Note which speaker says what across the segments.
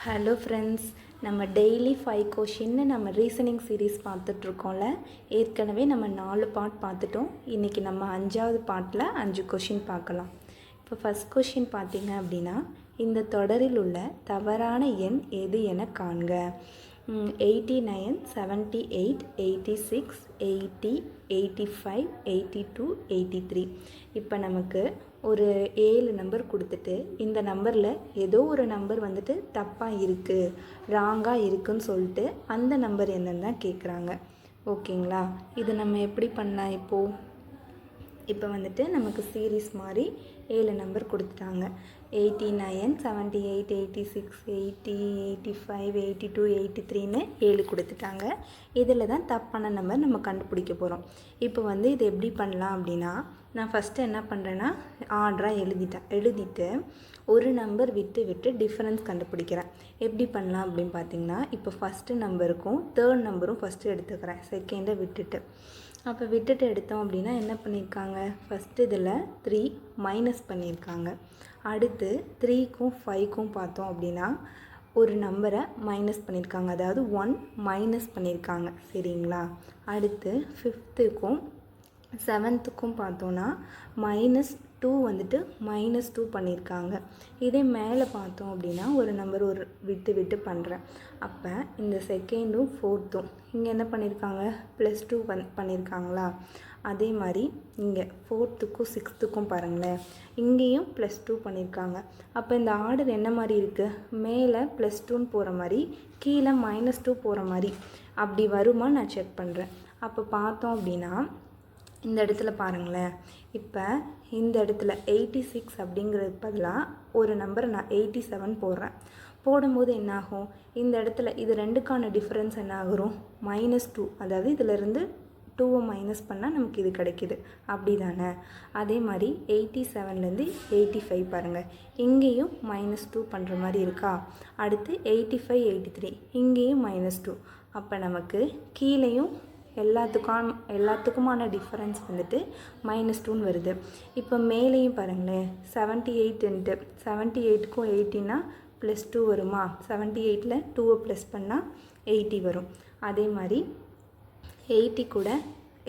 Speaker 1: Hello friends, நம்ம daily 5 question நம்ம reasoning series பார்த்துட்ருக்கோம்ல. ஏற்கனவே நம்ம 4 பார்ட் பார்த்துட்டோம். இன்றைக்கி நம்ம 5வது பார்ட்டில் 5 கொஷின் பார்க்கலாம். இப்போ ஃபஸ்ட் கொஷின் பார்த்திங்க அப்படின்னா, இந்த தொடரில் உள்ள தவறான எண் எது என காண்க. 89, 78, 86, 80, 85, 82, 83. இப்போ நமக்கு ஒரு 7 நம்பர் கொடுத்துட்டு இந்த நம்பரில் ஏதோ ஒரு நம்பர் வந்துட்டு தப்பாக இருக்குது, ராங்காக இருக்குதுன்னு சொல்லிட்டு அந்த நம்பர் என்னன்னு தான் கேட்குறாங்க. ஓகேங்களா? இது நம்ம எப்படி பண்ணலாம்? இப்போ வந்துட்டு நமக்கு சீரீஸ் மாதிரி 7 நம்பர் கொடுத்துட்டாங்க. 89, 78, 86, 80, 85, 82, 83ன்னு 7 கொடுத்துட்டாங்க. இதில் தான் தப்பான நம்பர் நம்ம கண்டுபிடிக்க போகிறோம். இப்போ வந்து இது எப்படி பண்ணலாம் அப்படின்னா, நான் ஃபஸ்ட்டு என்ன பண்ணுறேன்னா ஆர்டராக எழுதிட்டு ஒரு நம்பர் விட்டு டிஃப்ரென்ஸ் கண்டுபிடிக்கிறேன். எப்படி பண்ணலாம் அப்படின்னு பார்த்தீங்கன்னா, இப்போ ஃபஸ்ட்டு நம்பருக்கும் தேர்ட் நம்பரும் ஃபஸ்ட்டு எடுத்துக்கிறேன், செகண்டை விட்டுட்டு. அப்போ விட்டுட்டு எடுத்தோம் அப்படின்னா என்ன பண்ணியிருக்காங்க, ஃபஸ்ட்டு இதில் 3 மைனஸ் பண்ணியிருக்காங்க. அடுத்து 3க்கும் 5க்கும் பார்த்தோம் அப்படின்னா ஒரு நம்பரை மைனஸ் பண்ணியிருக்காங்க, அதாவது 1 மைனஸ் பண்ணியிருக்காங்க. சரிங்களா? அடுத்து 5த்துக்கும் 7த்துக்கும் பார்த்தோன்னா -2 வந்துட்டு -2 பண்ணியிருக்காங்க. இதே மேலே பார்த்தோம் அப்படின்னா ஒரு நம்பர் விட்டு பண்ணுறேன். அப்போ இந்த செகண்டும் 4த்தும் இங்கே என்ன பண்ணியிருக்காங்க, +2 பண்ணியிருக்காங்களா? அதே மாதிரி இங்கே 4த்துக்கும் 6த்துக்கும் பாருங்களேன், இங்கேயும் +2 பண்ணியிருக்காங்க. அப்போ இந்த ஆர்டர் என்ன மாதிரி இருக்குது, மேலே +2ன்னு போகிற மாதிரி கீழே -2 போகிற மாதிரி அப்படி வருமா நான் செக் பண்ணுறேன். அப்போ பார்த்தோம் அப்படின்னா இந்த இடத்துல பாருங்களேன், இப்போ இந்த இடத்துல 86 அப்படிங்கிறதுக்கு பதிலாக ஒரு நம்பரை நான் 87 போடுறேன். போடும்போது என்னாகும், இந்த இடத்துல இது ரெண்டுக்கான டிஃப்ரென்ஸ் என்ன ஆகும், -2. அதாவது இதிலேருந்து 2வை மைனஸ் பண்ணால் நமக்கு இது கிடைக்கிது, அப்படி தானே? அதே மாதிரி 87லேருந்து 85 பாருங்கள், இங்கேயும் -2 பண்ணுற மாதிரி இருக்கா? அடுத்து 85, 83 இங்கேயும் -2. அப்போ நமக்கு கீழேயும் எல்லாத்துக்குமான டிஃப்ரென்ஸ் வந்துட்டு -2ன்னு வருது. இப்போ மேலேயும் பாருங்களேன், 78 78க்கும் 80னா +2 வருமா? 78ல் 2வை ப்ளஸ் பண்ணால் 80 வரும். அதே மாதிரி 80 கூட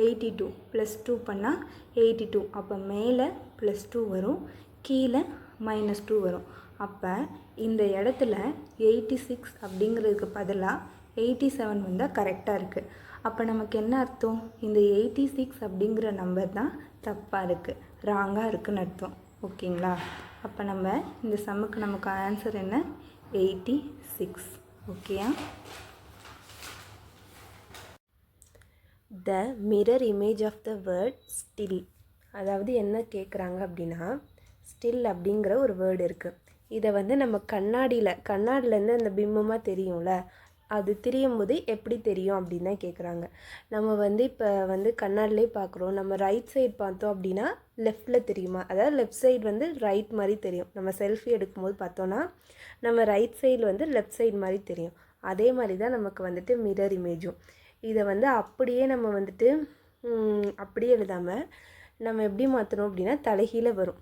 Speaker 1: 82 +2 பண்ணால் 82. அப்போ மேலே +2 வரும், கீழே -2 வரும். அப்போ இந்த இடத்துல 86 அப்படிங்கிறதுக்கு பதிலாக 87 வந்தால் கரெக்டாக இருக்குது. அப்போ நமக்கு என்ன அர்த்தம், இந்த 86 அப்படிங்கிற நம்பர் தான் தப்பாக இருக்குது, ராங்காக இருக்குதுன்னு அர்த்தம். ஓகேங்களா? அப்போ நம்ம இந்த சம்முக்கு நமக்கு ஆன்சர் என்ன, 86. ஓகேயா? The mirror image of the word still. அதாவது என்ன கேட்குறாங்க அப்படின்னா, ஸ்டில் அப்படிங்கிற ஒரு வேர்டு இருக்குது. இதை வந்து நம்ம கண்ணாடியிலேருந்து அந்த பிம்பமாக தெரியும்ல, அது தெரியும் போது எப்படி தெரியும் அப்படின்னு தான் கேட்குறாங்க. நம்ம வந்து இப்போ வந்து கண்ணாடிலே பார்க்குறோம், நம்ம ரைட் சைடு பார்த்தோம் அப்படின்னா லெஃப்டில் தெரியுமா? அதாவது லெஃப்ட் சைடு வந்து ரைட் மாதிரி தெரியும். நம்ம செல்ஃபி எடுக்கும்போது பார்த்தோன்னா நம்ம ரைட் சைடு வந்து லெஃப்ட் சைடு மாதிரி தெரியும். அதே மாதிரி தான் நமக்கு வந்துட்டு மிரர் இமேஜும். இதை வந்து அப்படியே நம்ம வந்துட்டு அப்படியே எழுதாமல் நம்ம எப்படி மாற்றணும் அப்படின்னா தலைகீழ வரும்.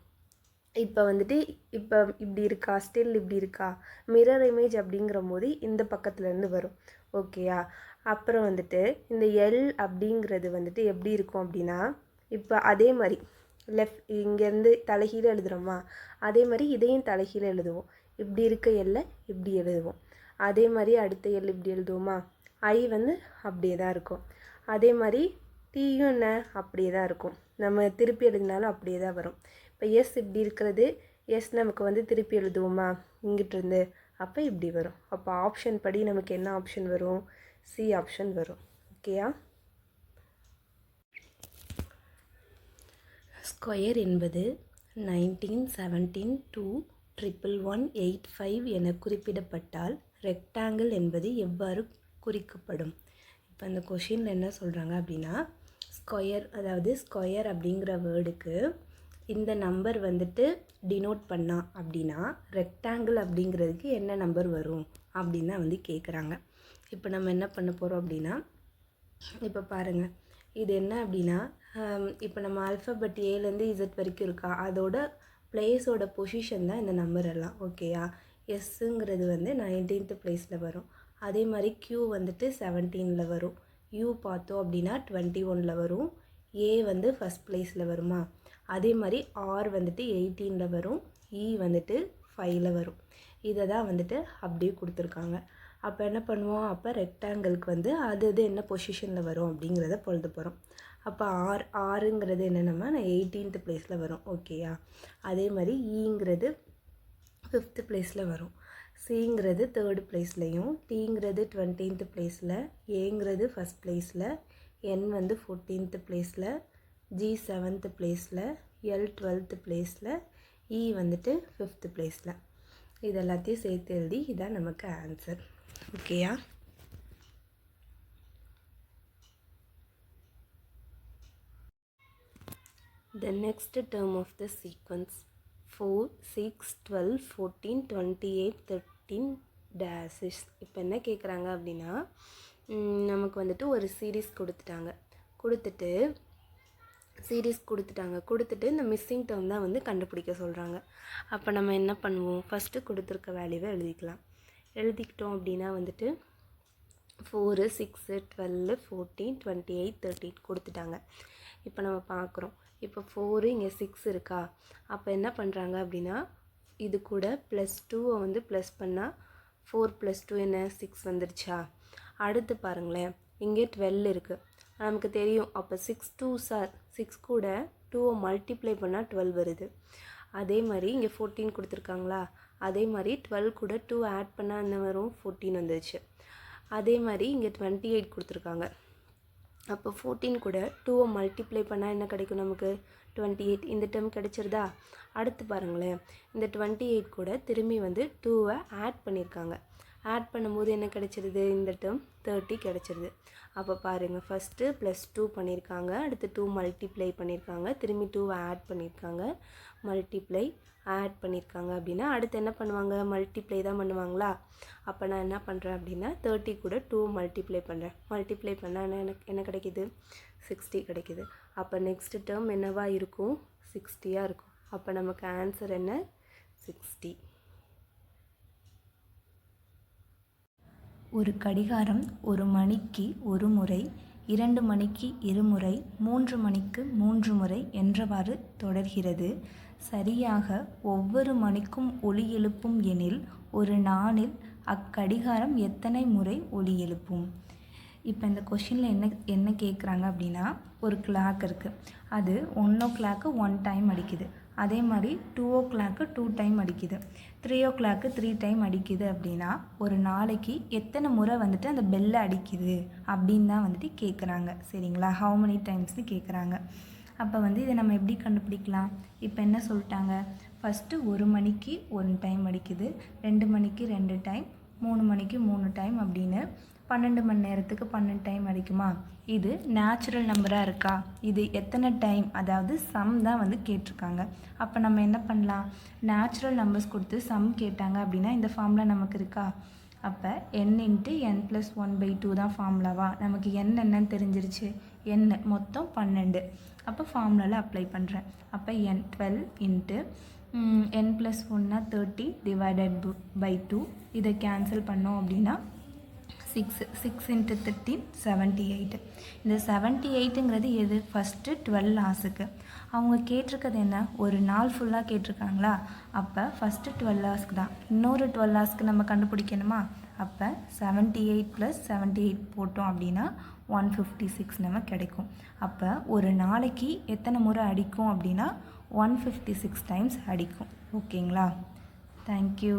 Speaker 1: இப்போ வந்துட்டு இப்போ இப்படி இருக்கா, ஸ்டில் இப்படி இருக்கா, மிரர் இமேஜ் அப்படிங்கிற போது இந்த பக்கத்துலேருந்து வரும். ஓகேயா? அப்புறம் வந்துட்டு இந்த எல் அப்படிங்கிறது வந்துட்டு எப்படி இருக்கும் அப்படின்னா, இப்போ அதே மாதிரி இங்கேருந்து தலைகீழ எழுதுகிறோமா, அதே மாதிரி இதையும் தலைகீழ எழுதுவோம். இப்படி இருக்க எல்லை இப்படி எழுதுவோம். அதே மாதிரி அடுத்த எல் இப்படி எழுதுவோமா, ஐ வந்து அப்படியே தான் இருக்கும். அதே மாதிரி டீயும் என்ன அப்படியே தான் இருக்கும், நம்ம திருப்பி எழுதினாலும் அப்படியே தான் வரும். இப்போ எஸ் இப்படி இருக்கிறது, எஸ் நமக்கு வந்து திருப்பி எழுதுவோமா இங்கிட்டிருந்து, அப்போ இப்படி வரும். அப்போ ஆப்ஷன் படி நமக்கு என்ன ஆப்ஷன் வரும், சி ஆப்ஷன் வரும். ஓகேயா? ஸ்கொயர் என்பது 19, 17, 2, 11, 85 என குறிப்பிடப்பட்டால் ரெக்டாங்கிள் என்பது எவ்வாறு குறிக்கப்படும்? இப்போ இந்த கொஷினில் என்ன சொல்கிறாங்க அப்படின்னா, ஸ்கொயர் அப்படிங்கிற வேர்டுக்கு இந்த நம்பர் வந்துட்டு டினோட் பண்ணா அப்படின்னா ரெக்டாங்கிள் அப்படிங்கிறதுக்கு என்ன நம்பர் வரும் அப்படின்னு தான் வந்து கேட்குறாங்க. இப்போ நம்ம என்ன பண்ண போகிறோம் அப்படின்னா, இப்போ பாருங்கள், இது என்ன அப்படின்னா, இப்போ நம்ம ஆல்ஃபபெட் ஏலேருந்து இசட் வரைக்கும் இருக்கா, அதோட பிளேஸோட பொசிஷன் தான் இந்த நம்பர் எல்லாம். ஓகேயா? எஸ்ஸுங்கிறது வந்து 19th பிளேஸில் வரும். அதே மாதிரி Q வந்துட்டு 17ல் வரும். U பார்த்தோம் அப்படின்னா 21ல் வரும். A வந்து ஃபஸ்ட் பிளேஸில் வருமா. அதே மாதிரி R வந்துட்டு 18ல் வரும். E வந்துட்டு 5ல் வரும். இதை தான் வந்துட்டு அப்படியே கொடுத்துருக்காங்க. அப்போ என்ன பண்ணுவோம், அப்போ ரெக்டாங்கிளுக்கு வந்து அது என்ன பொசிஷனில் வரும் அப்படிங்கிறத பொழுது போகிறோம். அப்போ ஆறுங்கிறது என்னென்னா 18th பிளேஸில் வரும். ஓகேயா. அதே மாதிரி ஈங்கிறது 5th பிளேஸில் வரும். சிங்கிறது 3rd பிளேஸ்லையும், டிங்கிறது 20th பிளேஸில், ஏங்கிறது ஃபஸ்ட் பிளேஸில், என் வந்து 14th பிளேஸில், ஜி 7th பிளேஸில், எல் 12th பிளேஸில், இ வந்துட்டு 5th பிளேஸில். இது எல்லாத்தையும் சேர்த்து எழுதி இதான் நமக்கு ஆன்சர். ஓகேயா. The next term of the sequence 4, 6, 12, 14, 28, 13 dashes. இப்போ என்ன கேட்குறாங்க அப்படின்னா, நமக்கு வந்துட்டு ஒரு சீரீஸ் கொடுத்துட்டு இந்த மிஸ்ஸிங் டேர்ம் தான் வந்து கண்டுபிடிக்க சொல்கிறாங்க. அப்போ நம்ம என்ன பண்ணுவோம், ஃபஸ்ட்டு கொடுத்துருக்க வேல்யூவை எழுதிக்கிட்டோம் அப்படின்னா வந்துட்டு 4, 6, 12, 14, 28, 13 கொடுத்துட்டாங்க. இப்போ நம்ம பார்க்குறோம், இப்போ 4 இங்கே 6 இருக்கா. அப்போ என்ன பண்ணுறாங்க அப்படின்னா, இது கூட +2 வந்து ப்ளஸ் பண்ணால் 4 + 2 என்ன 6 வந்துருச்சா. அடுத்து பாருங்களேன், இங்கே 12 இருக்குது. நமக்கு தெரியும், அப்போ 6 2s are 6 கூட 2 மல்டிப்ளை பண்ணால் 12 வருது. அதே மாதிரி இங்கே 14 கொடுத்துருக்காங்களா, அதே மாதிரி 12 கூட 2 ஆட் பண்ணால் என்ன வரும், 14 வந்துருச்சு. அதே மாதிரி இங்கே 28 கொடுத்துருக்காங்க. அப்போ 14 கூட 2 மல்டிப்ளை பண்ணால் என்ன கிடைக்கும் நமக்கு, 28. இந்த டேர்ம் கிடைச்சிருதா. அடுத்து பாருங்களேன், இந்த 28 கூட திரும்பி வந்து 2 ஆட் பண்ணியிருக்காங்க. ஆட் பண்ணும்போது என்ன கிடைச்சிருது, இந்த டேர்ம் 30 கிடைச்சிருது. அப்போ பாருங்கள், ஃபஸ்ட்டு +2 பண்ணியிருக்காங்க, அடுத்து 2 மல்டிப்ளை பண்ணியிருக்காங்க, திரும்பி 2 ஆட் பண்ணியிருக்காங்க, மல்டிப்ளை ஆட் பண்ணியிருக்காங்க அப்படின்னா அடுத்து என்ன பண்ணுவாங்க, மல்டிப்ளை தான் பண்ணுவாங்களா. அப்போ நான் என்ன பண்ணுறேன் அப்படின்னா 30 கூட 2 மல்டிப்ளை பண்ணுறேன். மல்டிப்ளை பண்ணால் எனக்கு என்ன கிடைக்கிது, 60 கிடைக்கிது. அப்போ நெக்ஸ்ட் டேர்ம் என்னவா இருக்கும், 60யாக இருக்கும். அப்போ நமக்கு ஆன்சர் என்ன, 60.
Speaker 2: ஒரு கடிகாரம் 1 மணிக்கு 1 முறை, 2 மணிக்கு 2 முறை, 3 மணிக்கு 3 முறை என்றவாறு தொடர்கிறது. சரியாக ஒவ்வொரு மணிக்கும் ஒலி எழுப்பும் எனில் ஒரு நாளில் அக்கடிகாரம் எத்தனை முறை ஒலி எழுப்பும். இப்போ இந்த கொஷினில் என்ன கேட்குறாங்க அப்படின்னா, ஒரு கிளாக் இருக்குது, அது 1 o'clock 1 டைம் அடிக்குது. அதே மாதிரி 2 o'clock 2 டைம் அடிக்குது, 3 o'clock 3 டைம் அடிக்குது. அப்படின்னா ஒரு நாளைக்கு எத்தனை முறை வந்துட்டு அந்த பெல்லை அடிக்குது அப்படின்னு தான் வந்துட்டு கேட்குறாங்க. சரிங்களா, ஹவு மெனி டைம்ஸ்னு கேட்குறாங்க. அப்போ வந்து இதை நம்ம எப்படி கண்டுபிடிக்கலாம். இப்போ என்ன சொல்லிட்டாங்க, ஃபஸ்ட்டு 1 மணிக்கு 1 டைம் அடிக்குது, 2 மணிக்கு 2 டைம், 3 மணிக்கு 3 டைம் அப்படின்னு 12 மணி நேரத்துக்கு 12 டைம் அடிக்குமா. இது நேச்சுரல் நம்பராக இருக்கா, இது எத்தனை டைம், அதாவது சம் தான் வந்து கேட்டிருக்காங்க. அப்போ நம்ம என்ன பண்ணலாம், நேச்சுரல் நம்பர்ஸ் கொடுத்து சம் கேட்டாங்க அப்படின்னா இந்த ஃபார்முலா நமக்கு இருக்கா. அப்போ n × n+1/2 தான் ஃபார்முலாவா. நமக்கு n என்னன்னு தெரிஞ்சிருச்சு, n மொத்தம் 12. அப்போ ஃபார்முலாவில் அப்ளை பண்ணுறேன். அப்போ 12 × n+1 30 / 2. இதை கேன்சல் பண்ணோம் அப்படின்னா 6 × 13 78. இந்த 78ங்கிறது எது, ஃபஸ்ட்டு 12 ஹார்ஸுக்கு. அவங்க கேட்டிருக்கிறது என்ன, ஒரு நாள் ஃபுல்லாக கேட்டிருக்காங்களா. அப்போ ஃபஸ்ட்டு 12 ஹார்ஸ்க்கு தான், இன்னொரு 12 ஹார்ஸ்க்கு நம்ம கண்டுபிடிக்கணுமா. அப்போ 78 + 78 போட்டோம் அப்படின்னா 156 நம்ம கிடைக்கும். அப்போ ஒரு நாளைக்கு எத்தனை முறை அடிக்கும் அப்படின்னா 156 டைம்ஸ் அடிக்கும். ஓகேங்களா. தேங்க்யூ.